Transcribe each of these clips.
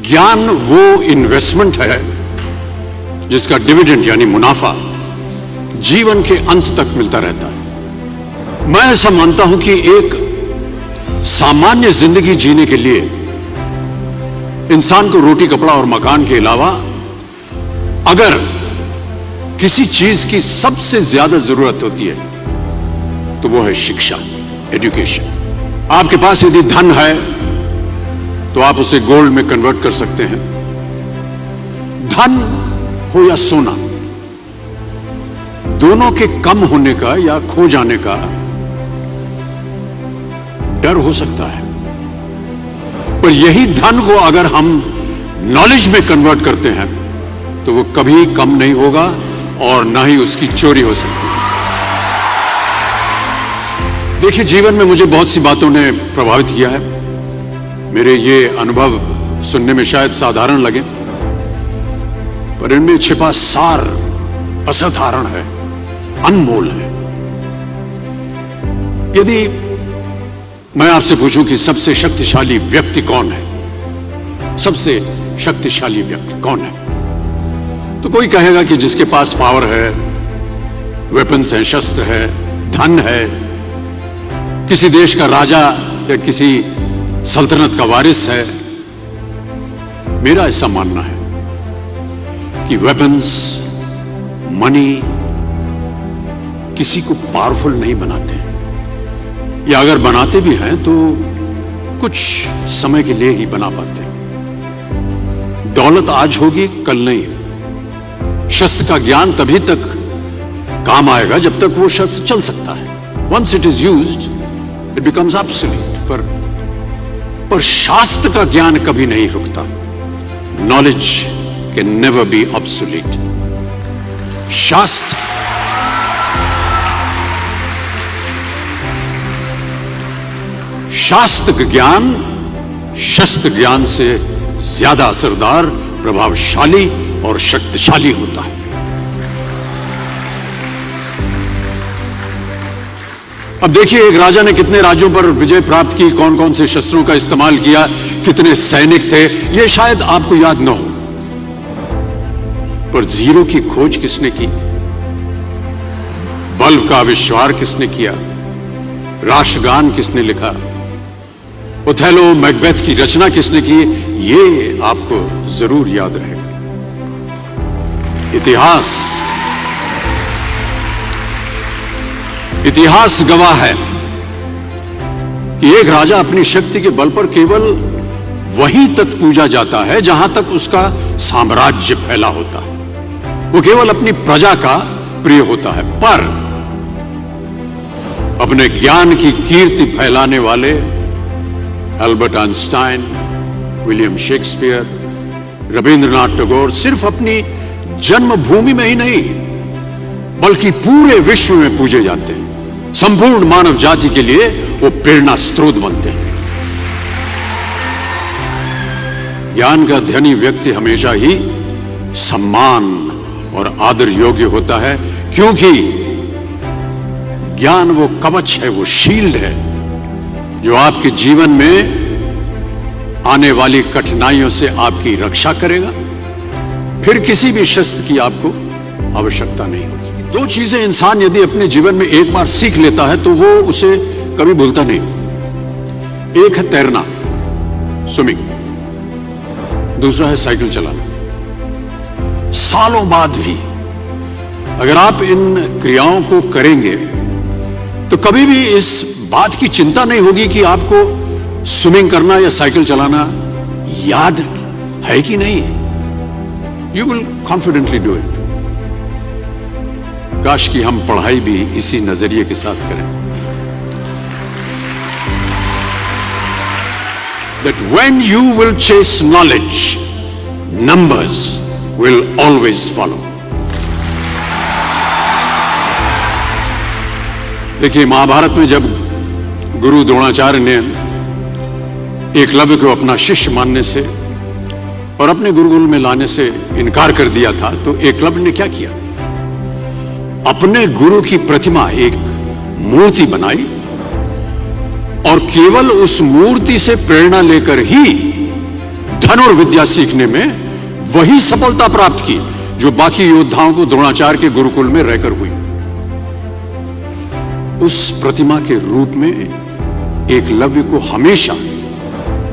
ज्ञान वो इन्वेस्टमेंट है जिसका डिविडेंड यानी मुनाफा जीवन के अंत तक मिलता रहता है। मैं ऐसा मानता हूं कि एक सामान्य जिंदगी जीने के लिए इंसान को रोटी, कपड़ा और मकान के अलावा अगर किसी चीज की सबसे ज्यादा जरूरत होती है तो वो है शिक्षा, एजुकेशन। आपके पास यदि धन है तो आप उसे गोल्ड में कन्वर्ट कर सकते हैं। धन हो या सोना, दोनों के कम होने का या खो जाने का डर हो सकता है, पर यही धन को अगर हम नॉलेज में कन्वर्ट करते हैं तो वो कभी कम नहीं होगा और ना ही उसकी चोरी हो सकती है। देखिए, जीवन में मुझे बहुत सी बातों ने प्रभावित किया है। मेरे ये अनुभव सुनने में शायद साधारण लगे, पर इनमें छिपा सार असाधारण है, अनमोल है। यदि मैं आपसे पूछूं कि सबसे शक्तिशाली व्यक्ति कौन है, सबसे शक्तिशाली व्यक्ति कौन है, तो कोई कहेगा कि जिसके पास पावर है, वेपन्स हैं, शस्त्र है, धन है, किसी देश का राजा या किसी सल्तनत का वारिस है। मेरा ऐसा मानना है कि वेपन्स, मनी किसी को पावरफुल नहीं बनाते, या अगर बनाते भी हैं तो कुछ समय के लिए ही बना पाते हैं। दौलत आज होगी, कल नहीं। शस्त्र का ज्ञान तभी तक काम आएगा जब तक वो शस्त्र चल सकता है। Once it is used it becomes obsolete. पर शास्त्र का ज्ञान कभी नहीं रुकता। Knowledge can never be obsolete. शास्त्र ज्ञान शस्त्र ज्ञान से ज्यादा असरदार, प्रभावशाली और शक्तिशाली होता है। अब देखिए, एक राजा ने कितने राज्यों पर विजय प्राप्त की, कौन कौन से शस्त्रों का इस्तेमाल किया, कितने सैनिक थे, यह शायद आपको याद न हो, पर जीरो की खोज किसने की, बल्ब का आविष्कार किसने किया, राष्ट्रगान किसने लिखा, ओथेलो, मैकबेथ की रचना किसने की, ये आपको जरूर याद रहेगा। इतिहास गवाह है कि एक राजा अपनी शक्ति के बल पर केवल वहीं तक पूजा जाता है जहां तक उसका साम्राज्य फैला होता है। वो केवल अपनी प्रजा का प्रिय होता है। पर अपने ज्ञान की कीर्ति फैलाने वाले Albert Einstein, William Shakespeare, Rabindranath Tagore सिर्फ अपनी जन्मभूमि में ही नहीं बल्कि पूरे विश्व में पूजे जाते हैं। संपूर्ण मानव जाति के लिए वो प्रेरणा स्रोत बनते हैं। ज्ञान का धनी व्यक्ति हमेशा ही सम्मान और आदर योग्य होता है, क्योंकि ज्ञान वो कवच है, वो शील्ड है जो आपके जीवन में आने वाली कठिनाइयों से आपकी रक्षा करेगा। फिर किसी भी शस्त्र की आपको आवश्यकता नहीं होगी। दो चीजें इंसान यदि अपने जीवन में एक बार सीख लेता है तो वो उसे कभी भूलता नहीं। एक है तैरना, स्विमिंग, दूसरा है साइकिल चलाना। सालों बाद भी अगर आप इन क्रियाओं को करेंगे तो कभी भी इस बात की चिंता नहीं होगी कि आपको स्विमिंग करना या साइकिल चलाना याद है कि नहीं है। You will confidently do it. काश कि हम पढ़ाई भी इसी नजरिए के साथ करें, that when you will chase knowledge, numbers will always follow. देखिए, महाभारत में जब गुरु द्रोणाचार्य ने एकलव्य को अपना शिष्य मानने से और अपने गुरुकुल में लाने से इनकार कर दिया था, तो एकलव्य ने क्या किया? अपने गुरु की प्रतिमा, एक मूर्ति बनाई और केवल उस मूर्ति से प्रेरणा लेकर ही धनुर्विद्या सीखने में वही सफलता प्राप्त की जो बाकी योद्धाओं को द्रोणाचार्य के गुरुकुल में रहकर हुई। उस प्रतिमा के रूप में एकलव्य को हमेशा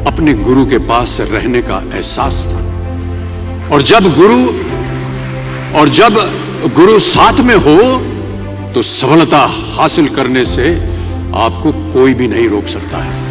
अपने गुरु के पास रहने का एहसास था, और जब गुरु साथ में हो तो सफलता हासिल करने से आपको कोई भी नहीं रोक सकता है।